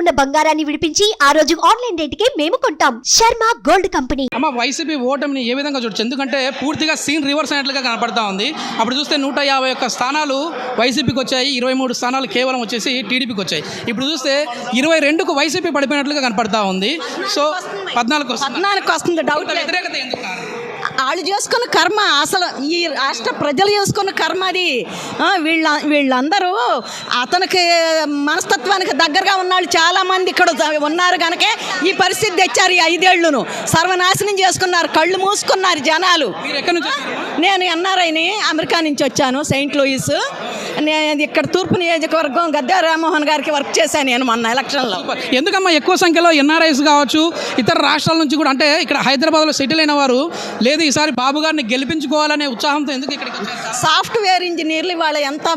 ఉన్న బంగారాన్ని విడిపించి ఆ రోజు ఆన్లైన్ రేటుకే మేము కొంటాం. Sharma gold company. అమ్మ, వైసీపీ ఓటమిని ఏ విధంగా చూడొచ్చు? ఎందుకంటే పూర్తిగా సీన్ రివర్స్ అయినట్లుగా కనపడతా ఉంది. అప్పుడు చూస్తే 151 స్థానాలు వైసీపీకి వచ్చాయి, 23 స్థానాలు కేవలం వచ్చేసి టీడీపీకి వచ్చాయి. ఇప్పుడు చూస్తే 22కు వైసీపీ పడిపోయినట్లుగా కనపడతా ఉంది. సో 14 వస్తుంది. డౌట్ వ్యతిరేకత ఎందుకు కారణం? వాళ్ళు చేసుకున్న కర్మ, అసలు ఈ రాష్ట్ర ప్రజలు చేసుకున్న కర్మ అది. వీళ్ళందరూ అతనికి మనస్తత్వానికి దగ్గరగా ఉన్నవాళ్ళు చాలామంది ఇక్కడ ఉన్నారు కనుక ఈ పరిస్థితి తెచ్చారు. ఈ 5 ఏళ్లను సర్వనాశనం చేసుకున్నారు, కళ్ళు మూసుకున్నారు జనాలు. నేను ఎన్ఆర్ఐని, అమెరికా నుంచి వచ్చాను, సెయింట్ లూయిస్. నేను ఇక్కడ తూర్పు నియోజకవర్గం గద్దె రామ్మోహన్ గారికి వర్క్ చేశాను నేను మొన్న ఎలక్షన్లో. ఎందుకమ్మా ఎక్కువ సంఖ్యలో ఎన్ఆర్ఐస్ కావచ్చు, ఇతర రాష్ట్రాల నుంచి కూడా, అంటే ఇక్కడ హైదరాబాద్లో సెటిల్ అయిన వారు లేదు ఈసారి బాబు గారిని గెలిపించుకోవాలనే ఉత్సాహంతో ఎందుకు ఇక్కడికి వచ్చారు? సాఫ్ట్వేర్ ఇంజనీర్లు వాళ్ళు ఎంత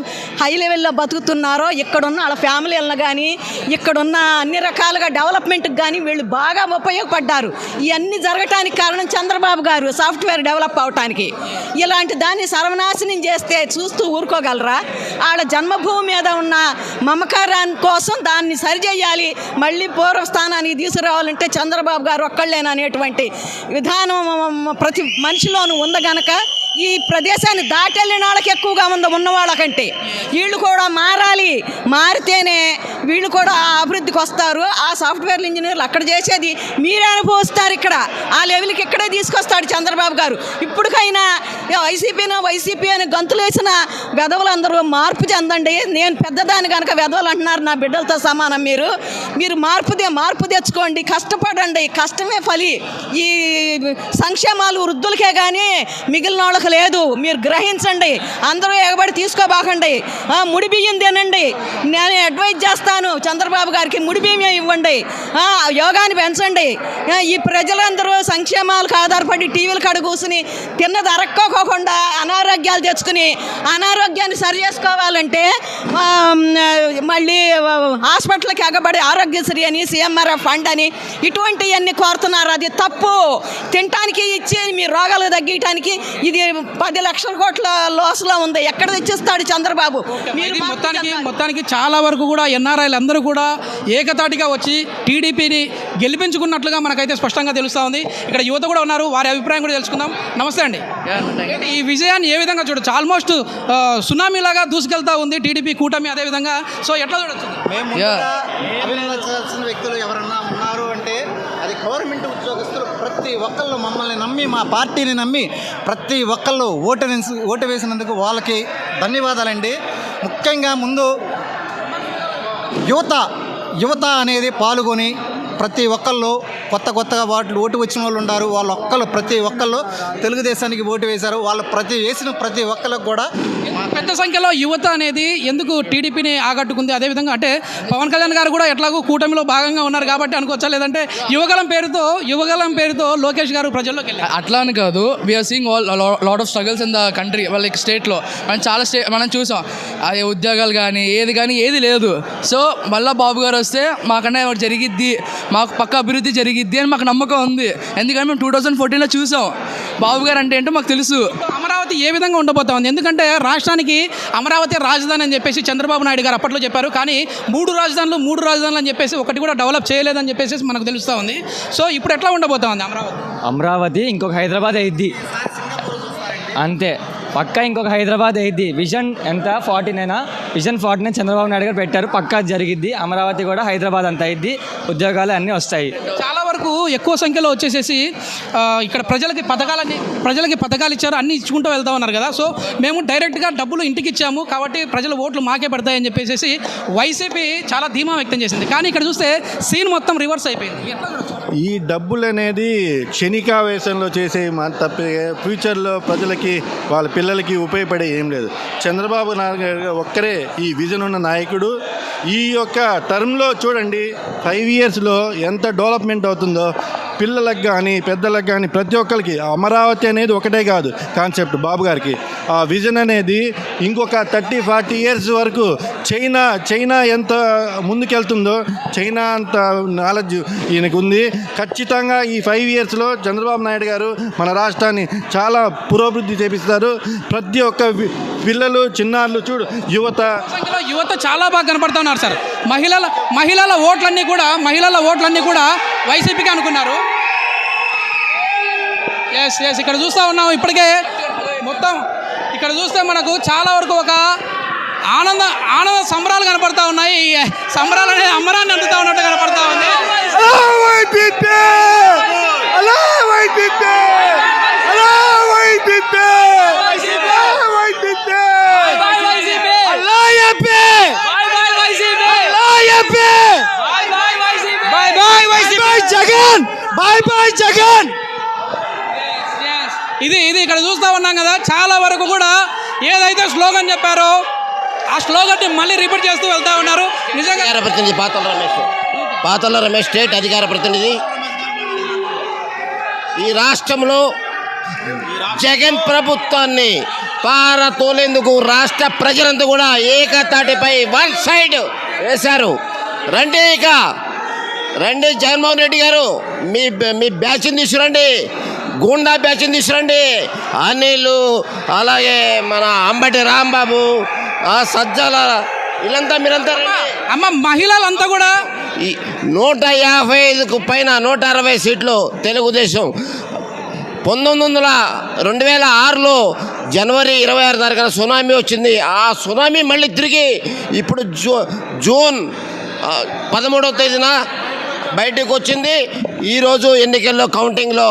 హై లెవెల్లో బతుకుతున్నారో, ఇక్కడున్న వాళ్ళ ఫ్యామిలీలను కానీ, ఇక్కడున్న అన్ని రకాలుగా డెవలప్మెంట్కి కానీ వీళ్ళు బాగా ఉపయోగపడ్డారు. ఇవన్నీ జరగటానికి కారణం చంద్రబాబు గారు సాఫ్ట్వేర్ డెవలప్ అవటానికి. ఇలాంటి దాన్ని సర్వనాశనం చేస్తే చూస్తూ ఊరుకోగలరా? వాళ్ళ జన్మభూమి మీద ఉన్న మమకారాన్ని కోసం దాన్ని సరిచేయాలి, మళ్ళీ పూర్వస్థానానికి తీసుకురావాలంటే చంద్రబాబు గారు ఒక్కళ్ళేననేటువంటి విధానం ప్రతి మనిషిలోనూ ఉంది గనక ఈ ప్రదేశాన్ని దాటెళ్ళిన వాళ్ళకి ఎక్కువగా ఉన్న వాళ్ళకంటే వీళ్ళు కూడా మారాలి. మారితేనే వీళ్ళు కూడా ఆ అభివృద్ధికి వస్తారు. ఆ సాఫ్ట్వేర్ ఇంజనీర్లు అక్కడ చేసేది మీరే అనుభవిస్తారు. ఇక్కడ ఆ లెవెల్కి ఇక్కడే తీసుకొస్తాడు చంద్రబాబు గారు. ఇప్పటికైనా వైసీపీ అని గంతులేసిన వెధవలందరూ మార్పు చెందండి. నేను పెద్దదాన్ని కనుక వెధవలు అంటున్నారు, నా బిడ్డలతో సమానం. మీరు మార్పు తెచ్చుకోండి, కష్టపడండి. కష్టమే ఫలి. ఈ సంక్షేమాలు వృద్ధులకే కానీ మిగిలిన వాళ్ళకి లేదు. మీరు గ్రహించండి. అందరూ ఎగబడి తీసుకోబాకండి. ముడి బియ్యం తినండి. నేను అడ్వైజ్ చేస్తాను చంద్రబాబు గారికి, ముడి బియ్యం ఇవ్వండి, యోగాని పెంచండి. ఈ ప్రజలందరూ సంక్షేమాలకు ఆధారపడి టీవీలు కాడ కూర్చుని తిన్నది అరక్కోకుండా అనారోగ్యాలు తెచ్చుకుని అనారోగ్యాన్ని సరి చేసుకోవాలంటే మళ్ళీ హాస్పిటల్కి ఎగబడి ఆరోగ్యశ్రీ అని, CMRF ఫండ్ అని ఇటువంటివన్నీ కోరుతున్నారు. అది తప్పు. తినటానికి ఇచ్చి మీ రోగాలు తగ్గించడానికి ఇది 10 లక్షల కోట్ల లాస్లో ఉంది. ఎక్కడ తెచ్చిస్తాడు చంద్రబాబు? మొత్తానికి చాలా వరకు కూడా ఎన్ఆర్ఐలు అందరూ కూడా ఏకతాటిగా వచ్చి టీడీపీని గెలిపించుకున్నట్లుగా మనకైతే స్పష్టంగా తెలుస్తూ ఉంది. ఇక్కడ యువత కూడా ఉన్నారు, వారి అభిప్రాయం కూడా తెలుసుకుందాం. నమస్తే అండి. ఈ విజయాన్ని ఏ విధంగా చూడొచ్చు? ఆల్మోస్ట్ సునామీలాగా దూసుకెళ్తా ఉంది టీడీపీ కూటమి. అదేవిధంగా సో ఎట్లా చూడొచ్చు? అభినందించాల్సిన వ్యక్తులు ఎవరన్నా ఉన్నారు అంటే అది గవర్నమెంట్ ఉద్యోగస్తులు. ప్రతి ఒక్కళ్ళు మమ్మల్ని నమ్మి, మా పార్టీని నమ్మి ప్రతి ఒక్కళ్ళు ఓటు వేసినందుకు వాళ్ళకి ధన్యవాదాలండి. ముఖ్యంగా ముందు యువత అనేది పాల్గొని ప్రతి ఒక్కళ్ళు కొత్తగా ఓటు వచ్చిన వాళ్ళు ఉన్నారు. ప్రతి ఒక్కళ్ళు తెలుగుదేశానికి ఓటు వేశారు. వాళ్ళు వేసిన ప్రతి ఒక్కరికి కూడా పెద్ద సంఖ్యలో యువత అనేది ఎందుకు టీడీపీని ఆకట్టుకుంది? అదేవిధంగా అంటే పవన్ కళ్యాణ్ గారు కూడా ఎట్లాగో కూటమిలో భాగంగా ఉన్నారు కాబట్టి అనుకోవచ్చా? లేదంటే యువగలం పేరుతో లోకేష్ గారు ప్రజల్లోకి వెళ్ళారు? అట్లా అని కాదు. We're seeing lot of struggles in the country. వాళ్ళకి స్టేట్లో మనం చూసాం. అది ఉద్యోగాలు కానీ ఏది లేదు. సో మళ్ళీ బాబు గారు వస్తే మాకన్నా జరిగిద్ది, మాకు పక్క అభివృద్ధి జరిగిద్ది అని మాకు నమ్మకం ఉంది. ఎందుకంటే మేము 2014లో చూసాం బాబు గారు అంటే ఏంటో మాకు తెలుసు. అమరావతి ఏ విధంగా ఉండబోతా ఉంది? ఎందుకంటే రాష్ట్రానికి అమరావతి రాజధాని అని చెప్పేసి చంద్రబాబు నాయుడు గారు అప్పట్లో చెప్పారు. కానీ 3 రాజధానులు అని చెప్పేసి ఒకటి కూడా డెవలప్ చేయలేదని చెప్పేసి మనకు తెలుస్తూ ఉంది. సో ఇప్పుడు ఎట్లా ఉండబోతా ఉంది అమరావతి? ఇంకొక హైదరాబాద్ అయ్యిద్ది అంతే, పక్కా ఇంకొక హైదరాబాద్ అయ్యిద్ది. విజన్ ఎంత 49 విజన్ 49 చంద్రబాబు నాయుడు గారు పెట్టారు. పక్కా జరిగిద్ది. అమరావతి కూడా హైదరాబాద్ అంత అయ్యిద్ది. ఉద్యోగాలు అన్నీ వస్తాయి. చాలా వరకు ఎక్కువ సంఖ్యలో వచ్చేసేసి ఇక్కడ ప్రజలకి పథకాలు ఇచ్చారు, అన్నీ ఇచ్చుకుంటూ వెళ్తా ఉన్నారు కదా. సో మేము డైరెక్ట్గా డబ్బులు ఇంటికి ఇచ్చాము కాబట్టి ప్రజల ఓట్లు మాకే పడతాయని చెప్పేసి వైసీపీ చాలా ధీమా వ్యక్తం చేసింది. కానీ ఇక్కడ చూస్తే సీన్ మొత్తం రివర్స్ అయిపోయింది. ఈ డబ్బులు అనేది క్షణికావేశంలో చేసే తప్ప ఫ్యూచర్లో ప్రజలకి వాళ్ళ పిల్లలకి ఉపయోగపడే ఏం లేదు. చంద్రబాబు నాయుడు గారు ఒక్కరే ఈ విజన్ ఉన్న నాయకుడు. ఈ యొక్క టర్మ్లో చూడండి 5 ఇయర్స్లో ఎంత డెవలప్మెంట్ అవుతుందో. పిల్లలకు కానీ పెద్దలకు కానీ ప్రతి ఒక్కరికి అమరావతి అనేది ఒకటే కాదు కాన్సెప్ట్ బాబు గారికి. ఆ విజన్ అనేది ఇంకొక 30-40 ఇయర్స్ వరకు చైనా ఎంత ముందుకెళ్తుందో చైనా అంత నాలెడ్జ్ ఈయనకు ఉంది. ఖచ్చితంగా ఈ 5 ఇయర్స్లో చంద్రబాబు నాయుడు గారు మన రాష్ట్రాన్ని చాలా పురోభివృద్ధి చేపిస్తారు. ప్రతి ఒక్క పిల్లలు చిన్నారులు చూడు యువత చాలా బాగా కనపడతా ఉన్నారు సార్. మహిళల ఓట్లన్నీ కూడా వైసీపీకి అనుకున్నారు. ఎస్ ఇక్కడ చూస్తూ ఉన్నాం. ఇప్పటికే మొత్తం ఇక్కడ చూస్తే మనకు చాలా వరకు ఒక ఆనంద సంబరాలు కనపడతా ఉన్నాయి. ఈ సంబరాలు అనేది అమరాన్ని అందుతా ఉన్నట్టు కనపడతా ఉంది. జగన్ ఇది ఇక్కడ చూస్తూ ఉన్నాం కదా. చాలా వరకు కూడా ఏదైతే స్లోగన్ చెప్పారో ఆ స్లోగన్ మళ్ళీ రిపీట్ చేస్తూ వెళ్తా ఉన్నారు. నిజంగా అధికార ప్రతినిధి పాతల రమేష్ స్టేట్ అధికార ప్రతినిధి. ఈ రాష్ట్రంలో జగన్ ప్రభుత్వాన్ని పారతోలేందుకు రాష్ట్ర ప్రజలంతా కూడా ఏకతాటిపై వన్ సైడ్ వేశారు. రండి జగన్మోహన్ రెడ్డి గారు, మీ బ్యాచ్ని తీసుకురండి, గూండా బ్యాచ్ని తీసుకురండి. అనిల్, అలాగే మన అంబటి రాంబాబు, సజ్జల, వీళ్ళంతా మీరంతా అమ్మ మహిళలంతా కూడా 155కు పైన 160 సీట్లు తెలుగుదేశం. 2006లో జనవరి 26 తారీఖున సునామీ వచ్చింది. ఆ సునామీ మళ్ళీ తిరిగి ఇప్పుడు జూన్ 13వ తేదీన బయటకు వచ్చింది. ఈరోజు ఎన్నికల్లో కౌంటింగ్లో